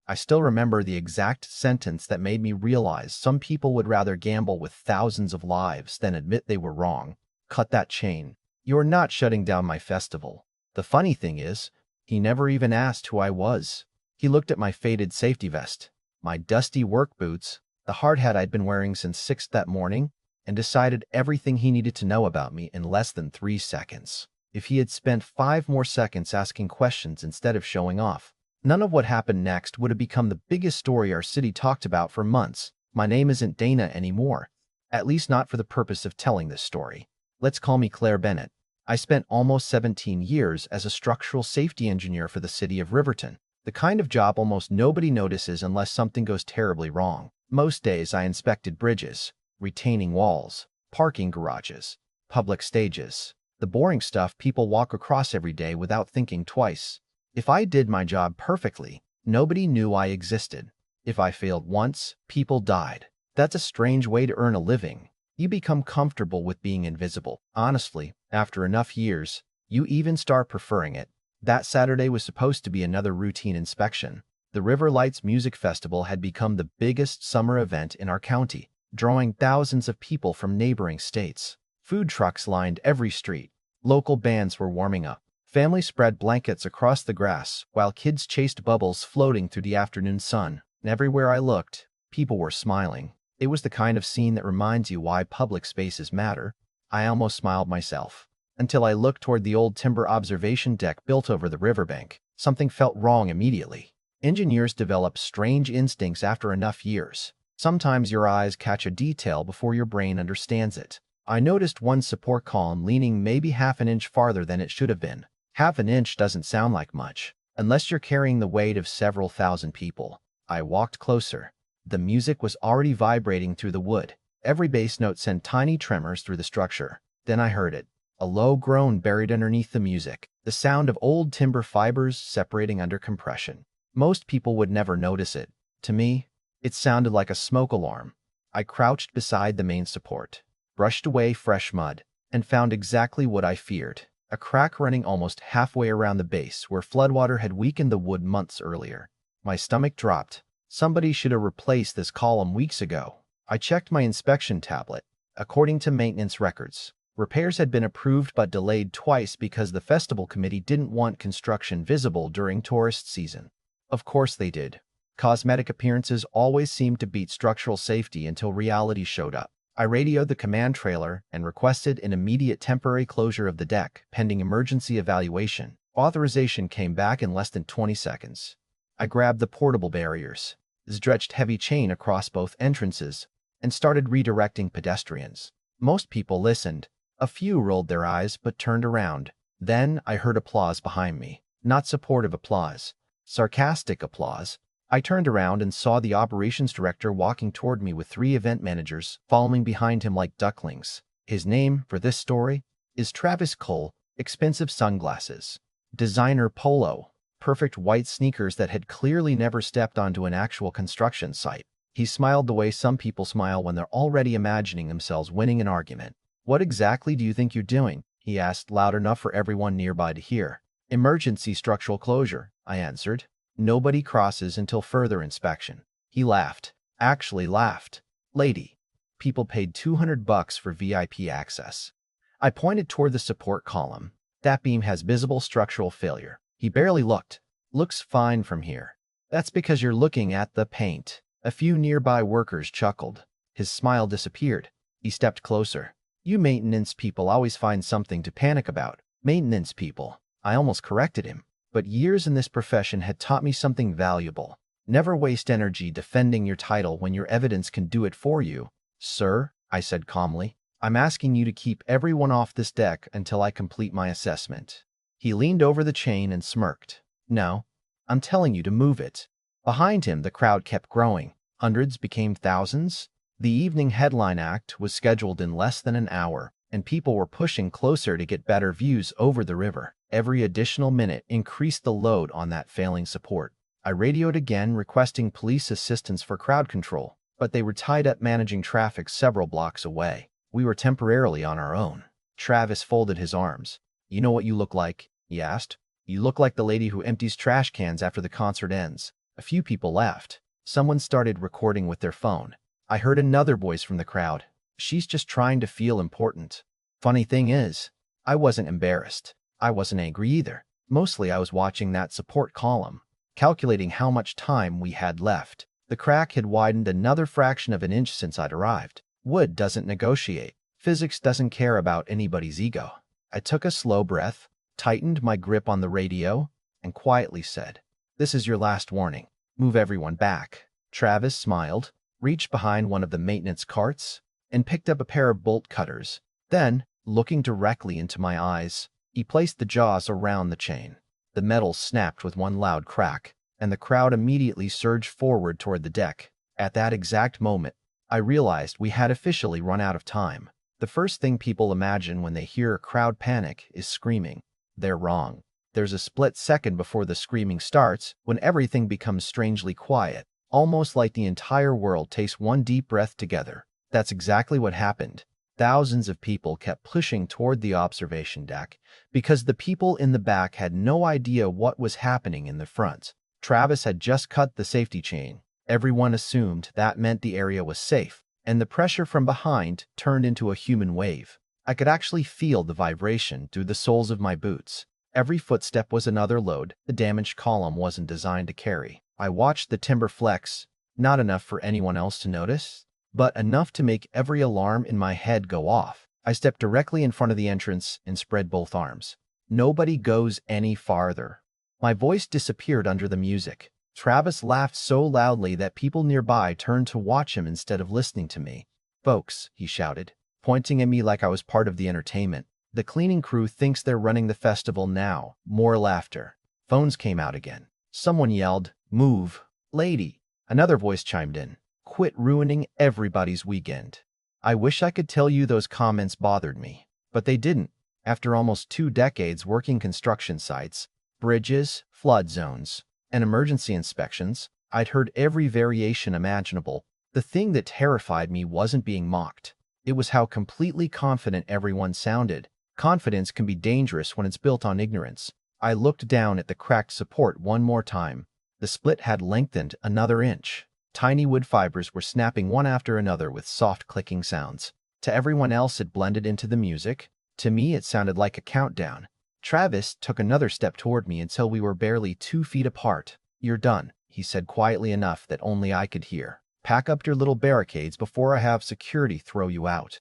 I still remember the exact sentence that made me realize some people would rather gamble with thousands of lives than admit they were wrong. Cut that chain. You're not shutting down my festival. The funny thing is, he never even asked who I was. He looked at my faded safety vest, my dusty work boots, the hard hat I'd been wearing since 6 that morning, and decided everything he needed to know about me in less than 3 seconds. If he had spent 5 more seconds asking questions instead of showing off, none of what happened next would have become the biggest story our city talked about for months. My name isn't Dana anymore, at least not for the purpose of telling this story. Let's call me Claire Bennett. I spent almost 17 years as a structural safety engineer for the city of Riverton, the kind of job almost nobody notices unless something goes terribly wrong. Most days I inspected bridges, retaining walls, parking garages, public stages, the boring stuff people walk across every day without thinking twice. If I did my job perfectly, nobody knew I existed. If I failed once, people died. That's a strange way to earn a living. You become comfortable with being invisible. Honestly, after enough years, you even start preferring it. That Saturday was supposed to be another routine inspection. The River Lights Music Festival had become the biggest summer event in our county, drawing thousands of people from neighboring states. Food trucks lined every street. Local bands were warming up. Families spread blankets across the grass, while kids chased bubbles floating through the afternoon sun. Everywhere I looked, people were smiling. It was the kind of scene that reminds you why public spaces matter. I almost smiled myself, until I looked toward the old timber observation deck built over the riverbank. Something felt wrong immediately. Engineers develop strange instincts after enough years. Sometimes your eyes catch a detail before your brain understands it. I noticed one support column leaning maybe half an inch farther than it should have been. Half an inch doesn't sound like much, unless you're carrying the weight of several thousand people. I walked closer. The music was already vibrating through the wood. Every bass note sent tiny tremors through the structure. Then I heard it, a low groan buried underneath the music, the sound of old timber fibers separating under compression. Most people would never notice it. To me, it sounded like a smoke alarm. I crouched beside the main support, brushed away fresh mud, and found exactly what I feared. A crack running almost halfway around the base where floodwater had weakened the wood months earlier. My stomach dropped. Somebody should have replaced this column weeks ago. I checked my inspection tablet. According to maintenance records, repairs had been approved but delayed twice because the festival committee didn't want construction visible during tourist season. Of course they did. Cosmetic appearances always seemed to beat structural safety until reality showed up. I radioed the command trailer and requested an immediate temporary closure of the deck, pending emergency evaluation. Authorization came back in less than 20 seconds. I grabbed the portable barriers, stretched heavy chain across both entrances, and started redirecting pedestrians. Most people listened. A few rolled their eyes but turned around. Then I heard applause behind me. Not supportive applause, sarcastic applause. I turned around and saw the operations director walking toward me with 3 event managers following behind him like ducklings. His name for this story is Travis Cole. Expensive sunglasses, designer polo, perfect white sneakers that had clearly never stepped onto an actual construction site. He smiled the way some people smile when they're already imagining themselves winning an argument. "What exactly do you think you're doing?" he asked, loud enough for everyone nearby to hear. "Emergency structural closure," I answered. "Nobody crosses until further inspection." He laughed. Actually laughed. "Lady, people paid $200 for VIP access." I pointed toward the support column. "That beam has visible structural failure." He barely looked. "Looks fine from here." "That's because you're looking at the paint." A few nearby workers chuckled. His smile disappeared. He stepped closer. "You maintenance people always find something to panic about." "Maintenance people." I almost corrected him. But years in this profession had taught me something valuable. Never waste energy defending your title when your evidence can do it for you. "Sir," I said calmly, "I'm asking you to keep everyone off this deck until I complete my assessment." He leaned over the chain and smirked. "No, I'm telling you to move it." Behind him, the crowd kept growing. Hundreds became thousands. The evening headline act was scheduled in less than an hour, and people were pushing closer to get better views over the river. Every additional minute increased the load on that failing support. I radioed again, requesting police assistance for crowd control, but they were tied up managing traffic several blocks away. We were temporarily on our own. Travis folded his arms. "You know what you look like?" he asked. "You look like the lady who empties trash cans after the concert ends." A few people laughed. Someone started recording with their phone. I heard another voice from the crowd. She's just trying to feel important. Funny thing is, I wasn't embarrassed. I wasn't angry either. Mostly I was watching that support column, calculating how much time we had left. The crack had widened another fraction of an inch since I'd arrived. Wood doesn't negotiate. Physics doesn't care about anybody's ego. I took a slow breath, tightened my grip on the radio, and quietly said, "This is your last warning. Move everyone back." Travis smiled, reached behind one of the maintenance carts, and picked up a pair of bolt cutters. Then, looking directly into my eyes, he placed the jaws around the chain. The metal snapped with one loud crack, and the crowd immediately surged forward toward the deck. At that exact moment, I realized we had officially run out of time. The first thing people imagine when they hear a crowd panic is screaming. They're wrong. There's a split second before the screaming starts when everything becomes strangely quiet, almost like the entire world takes one deep breath together. That's exactly what happened. Thousands of people kept pushing toward the observation deck because the people in the back had no idea what was happening in the front. Travis had just cut the safety chain. Everyone assumed that meant the area was safe, and the pressure from behind turned into a human wave. I could actually feel the vibration through the soles of my boots. Every footstep was another load the damaged column wasn't designed to carry. I watched the timber flex, not enough for anyone else to notice, but enough to make every alarm in my head go off. I stepped directly in front of the entrance and spread both arms. Nobody goes any farther. My voice disappeared under the music. Travis laughed so loudly that people nearby turned to watch him instead of listening to me. "Folks," he shouted, pointing at me like I was part of the entertainment. "The cleaning crew thinks they're running the festival now." More laughter. Phones came out again. Someone yelled, "Move, lady." Another voice chimed in, "Quit ruining everybody's weekend." I wish I could tell you those comments bothered me, but they didn't. After almost 2 decades working construction sites, bridges, flood zones, and emergency inspections, I'd heard every variation imaginable. The thing that terrified me wasn't being mocked. It was how completely confident everyone sounded. Confidence can be dangerous when it's built on ignorance. I looked down at the cracked support one more time. The split had lengthened another inch. Tiny wood fibers were snapping one after another with soft clicking sounds. To everyone else it blended into the music. To me it sounded like a countdown. Travis took another step toward me until we were barely 2 feet apart. "You're done," he said quietly enough that only I could hear. "Pack up your little barricades before I have security throw you out."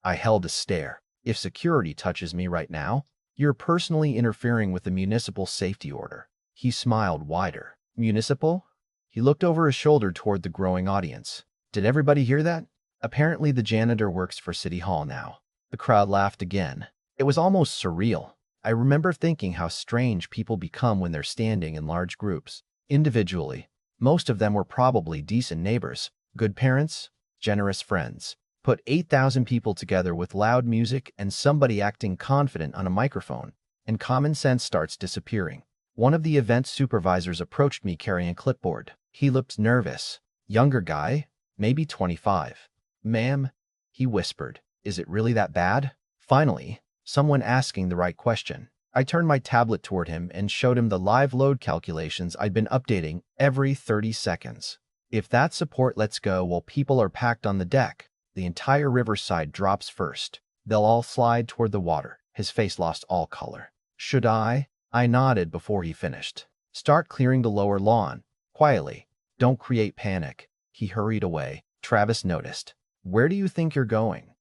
I held a stare. "If security touches me right now, you're personally interfering with the municipal safety order." He smiled wider. "Municipal?" He looked over his shoulder toward the growing audience. "Did everybody hear that? Apparently the janitor works for City Hall now." The crowd laughed again. It was almost surreal. I remember thinking how strange people become when they're standing in large groups. Individually, most of them were probably decent neighbors, good parents, generous friends. Put 8,000 people together with loud music and somebody acting confident on a microphone, and common sense starts disappearing. One of the event supervisors approached me carrying a clipboard. He looked nervous. Younger guy, maybe 25. "Ma'am," he whispered, "is it really that bad?" Finally, someone asking the right question. I turned my tablet toward him and showed him the live load calculations I'd been updating every 30 seconds. If that support lets go while people are packed on the deck, the entire riverside drops first. They'll all slide toward the water. His face lost all color. "Should I?" I nodded before he finished. "Start clearing the lower lawn. Quietly. Don't create panic." He hurried away. Travis noticed. "Where do you think you're going?"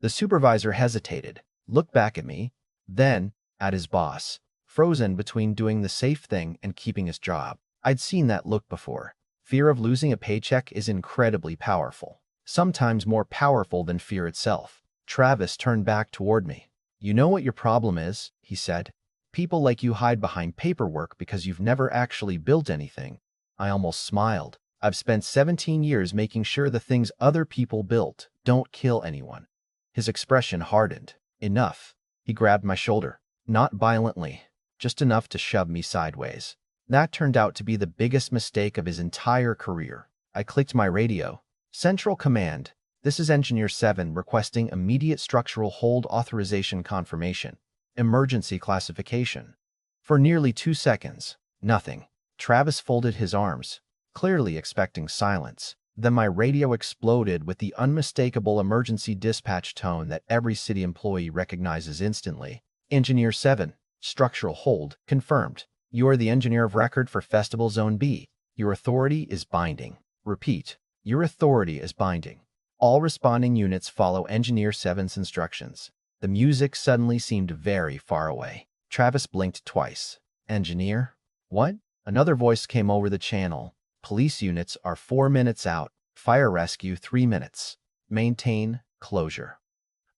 The supervisor hesitated, looked back at me, then at his boss, frozen between doing the safe thing and keeping his job. I'd seen that look before. Fear of losing a paycheck is incredibly powerful, sometimes more powerful than fear itself. Travis turned back toward me. "You know what your problem is," he said. "People like you hide behind paperwork because you've never actually built anything." I almost smiled. "I've spent 17 years making sure the things other people built don't kill anyone." His expression hardened. "Enough." He grabbed my shoulder. Not violently, just enough to shove me sideways. That turned out to be the biggest mistake of his entire career. I clicked my radio. "Central Command, this is Engineer 7 requesting immediate structural hold authorization confirmation. Emergency classification." For nearly 2 seconds, nothing. Travis folded his arms, clearly expecting silence. Then my radio exploded with the unmistakable emergency dispatch tone that every city employee recognizes instantly. Engineer 7, structural hold, confirmed. You are the engineer of record for Festival Zone B. Your authority is binding. Repeat, your authority is binding. All responding units follow Engineer 7's instructions. The music suddenly seemed very far away. Travis blinked twice. Engineer? What? Another voice came over the channel. Police units are 4 minutes out. Fire rescue 3 minutes. Maintain closure.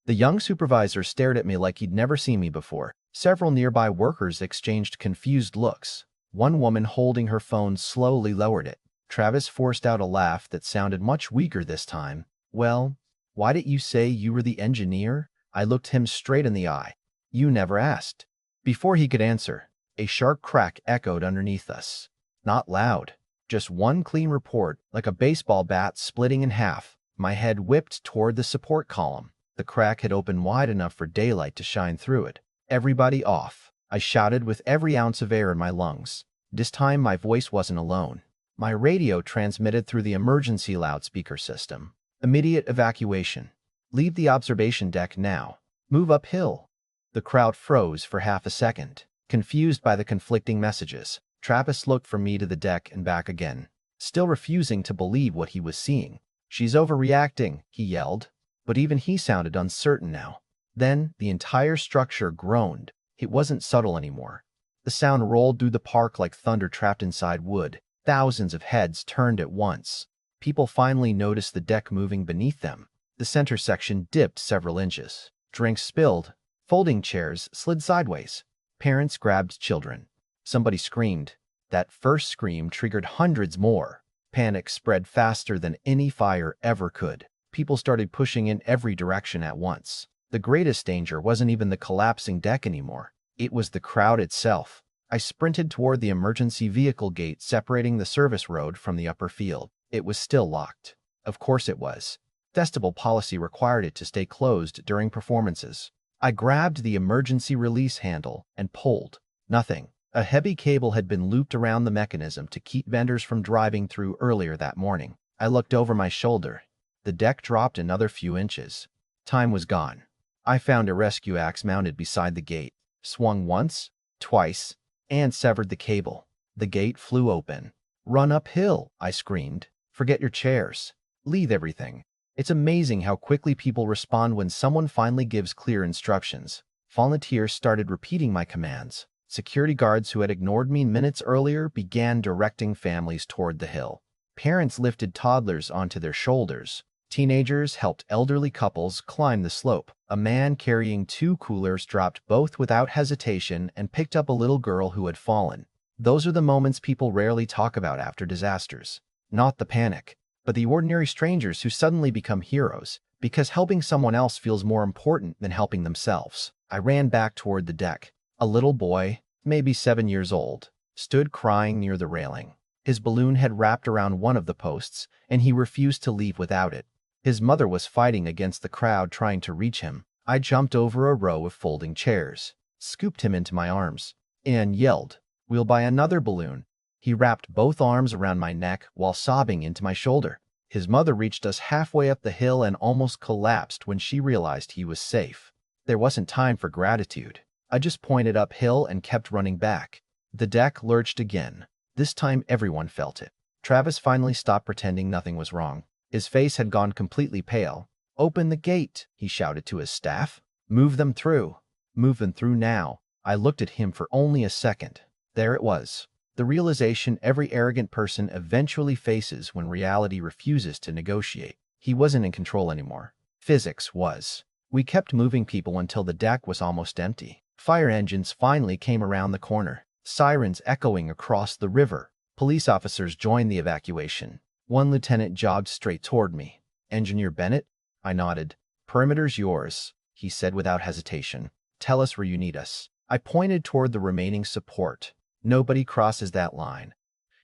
The young supervisor stared at me like he'd never seen me before. Several nearby workers exchanged confused looks. One woman holding her phone slowly lowered it. Travis forced out a laugh that sounded much weaker this time. Well, why didn't you say you were the engineer? I looked him straight in the eye. You never asked. Before he could answer, a sharp crack echoed underneath us. Not loud, just one clean report, like a baseball bat splitting in half. My head whipped toward the support column. The crack had opened wide enough for daylight to shine through it. Everybody off, I shouted with every ounce of air in my lungs. This time my voice wasn't alone. My radio transmitted through the emergency loudspeaker system. Immediate evacuation. Leave the observation deck now. Move uphill. The crowd froze for half a second, confused by the conflicting messages. Travis looked from me to the deck and back again, still refusing to believe what he was seeing. She's overreacting, he yelled, but even he sounded uncertain now. Then the entire structure groaned. It wasn't subtle anymore. The sound rolled through the park like thunder trapped inside wood. Thousands of heads turned at once. People finally noticed the deck moving beneath them. The center section dipped several inches. Drinks spilled. Folding chairs slid sideways. Parents grabbed children. Somebody screamed. That first scream triggered hundreds more. Panic spread faster than any fire ever could. People started pushing in every direction at once. The greatest danger wasn't even the collapsing deck anymore. It was the crowd itself. I sprinted toward the emergency vehicle gate separating the service road from the upper field. It was still locked. Of course it was. Festival policy required it to stay closed during performances. I grabbed the emergency release handle and pulled. Nothing. A heavy cable had been looped around the mechanism to keep vendors from driving through earlier that morning. I looked over my shoulder. The deck dropped another few inches. Time was gone. I found a rescue axe mounted beside the gate, swung once, twice, and severed the cable. The gate flew open. Run uphill, I screamed. Forget your chairs. Leave everything. It's amazing how quickly people respond when someone finally gives clear instructions. Volunteers started repeating my commands. Security guards who had ignored me minutes earlier began directing families toward the hill. Parents lifted toddlers onto their shoulders. Teenagers helped elderly couples climb the slope. A man carrying 2 coolers dropped both without hesitation and picked up a little girl who had fallen. Those are the moments people rarely talk about after disasters. Not the panic, but the ordinary strangers who suddenly become heroes, because helping someone else feels more important than helping themselves. I ran back toward the deck. A little boy, maybe 7 years old, stood crying near the railing. His balloon had wrapped around one of the posts, and he refused to leave without it. His mother was fighting against the crowd trying to reach him. I jumped over a row of folding chairs, scooped him into my arms, and yelled, "We'll buy another balloon." He wrapped both arms around my neck while sobbing into my shoulder. His mother reached us halfway up the hill and almost collapsed when she realized he was safe. There wasn't time for gratitude. I just pointed uphill and kept running back. The deck lurched again. This time everyone felt it. Travis finally stopped pretending nothing was wrong. His face had gone completely pale. "Open the gate," he shouted to his staff. "Move them through. Move them through now." I looked at him for only a second. There it was. The realization every arrogant person eventually faces when reality refuses to negotiate. He wasn't in control anymore. Physics was. We kept moving people until the deck was almost empty. Fire engines finally came around the corner, sirens echoing across the river. Police officers joined the evacuation. One lieutenant jogged straight toward me. "Engineer Bennett?" I nodded. "Perimeter's yours," he said without hesitation. "Tell us where you need us." I pointed toward the remaining support. "Nobody crosses that line."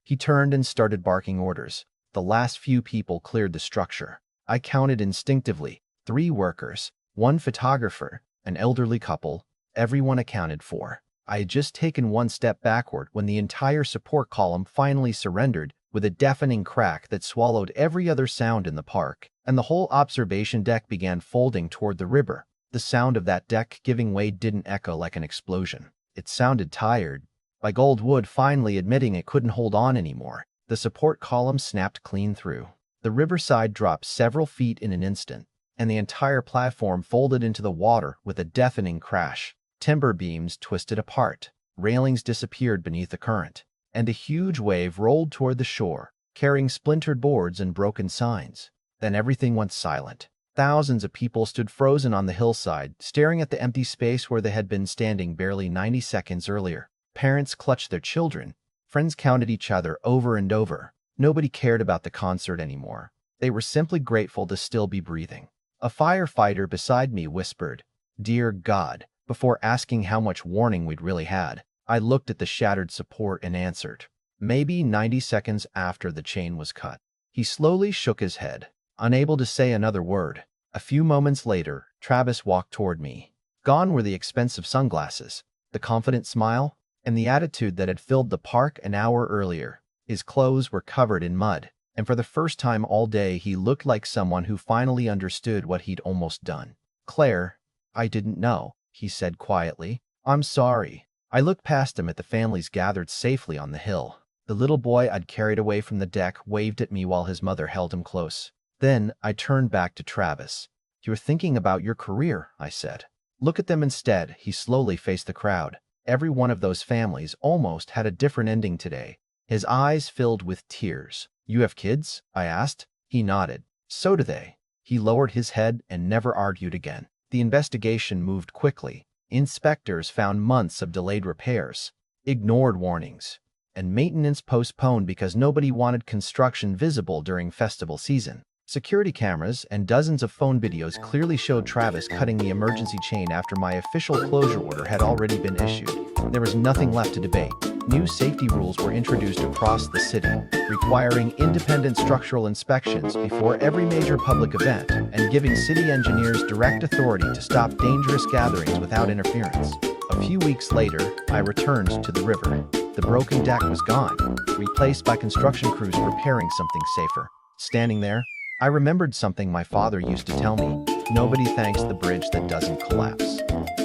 He turned and started barking orders. The last few people cleared the structure. I counted instinctively. 3 workers, 1 photographer, an elderly couple, everyone accounted for. I had just taken one step backward when the entire support column finally surrendered with a deafening crack that swallowed every other sound in the park, and the whole observation deck began folding toward the river. The sound of that deck giving way didn't echo like an explosion. It sounded tired, like old wood finally admitting it couldn't hold on anymore. The support column snapped clean through. The riverside dropped several feet in an instant, and the entire platform folded into the water with a deafening crash. Timber beams twisted apart, railings disappeared beneath the current, and a huge wave rolled toward the shore, carrying splintered boards and broken signs. Then everything went silent. Thousands of people stood frozen on the hillside, staring at the empty space where they had been standing barely 90 seconds earlier. Parents clutched their children. Friends counted each other over and over. Nobody cared about the concert anymore. They were simply grateful to still be breathing. A firefighter beside me whispered, "Dear God," before asking how much warning we'd really had. I looked at the shattered support and answered, "Maybe 90 seconds after the chain was cut." He slowly shook his head, unable to say another word. A few moments later, Travis walked toward me. Gone were the expensive sunglasses, the confident smile, and the attitude that had filled the park an hour earlier. His clothes were covered in mud, and for the first time all day he looked like someone who finally understood what he'd almost done. "Claire, I didn't know," he said quietly. "I'm sorry." I looked past him at the families gathered safely on the hill. The little boy I'd carried away from the deck waved at me while his mother held him close. Then I turned back to Travis. "You're thinking about your career," I said. "Look at them instead." He slowly faced the crowd. Every one of those families almost had a different ending today. His eyes filled with tears. "You have kids?" I asked. He nodded. "So do they." He lowered his head and never argued again. The investigation moved quickly. Inspectors found months of delayed repairs, ignored warnings, and maintenance postponed because nobody wanted construction visible during festival season. Security cameras and dozens of phone videos clearly showed Travis cutting the emergency chain after my official closure order had already been issued. There was nothing left to debate. New safety rules were introduced across the city, requiring independent structural inspections before every major public event and giving city engineers direct authority to stop dangerous gatherings without interference. A few weeks later, I returned to the river. The broken deck was gone, replaced by construction crews preparing something safer. Standing there, I remembered something my father used to tell me: nobody thanks the bridge that doesn't collapse.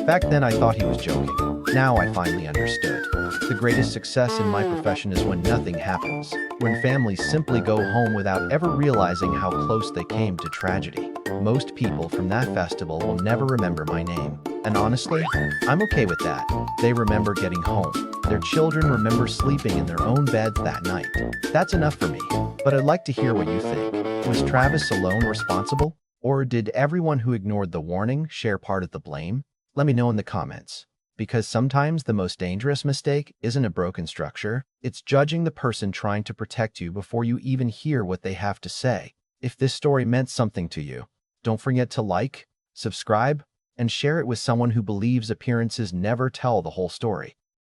Back then I thought he was joking. Now I finally understood. The greatest success in my profession is when nothing happens, when families simply go home without ever realizing how close they came to tragedy. Most people from that festival will never remember my name. And honestly, I'm okay with that. They remember getting home. Their children remember sleeping in their own beds that night. That's enough for me. But I'd like to hear what you think. Was Travis alone responsible? Or did everyone who ignored the warning share part of the blame? Let me know in the comments. Because sometimes the most dangerous mistake isn't a broken structure, it's judging the person trying to protect you before you even hear what they have to say. If this story meant something to you, don't forget to like, subscribe, and share it with someone who believes appearances never tell the whole story.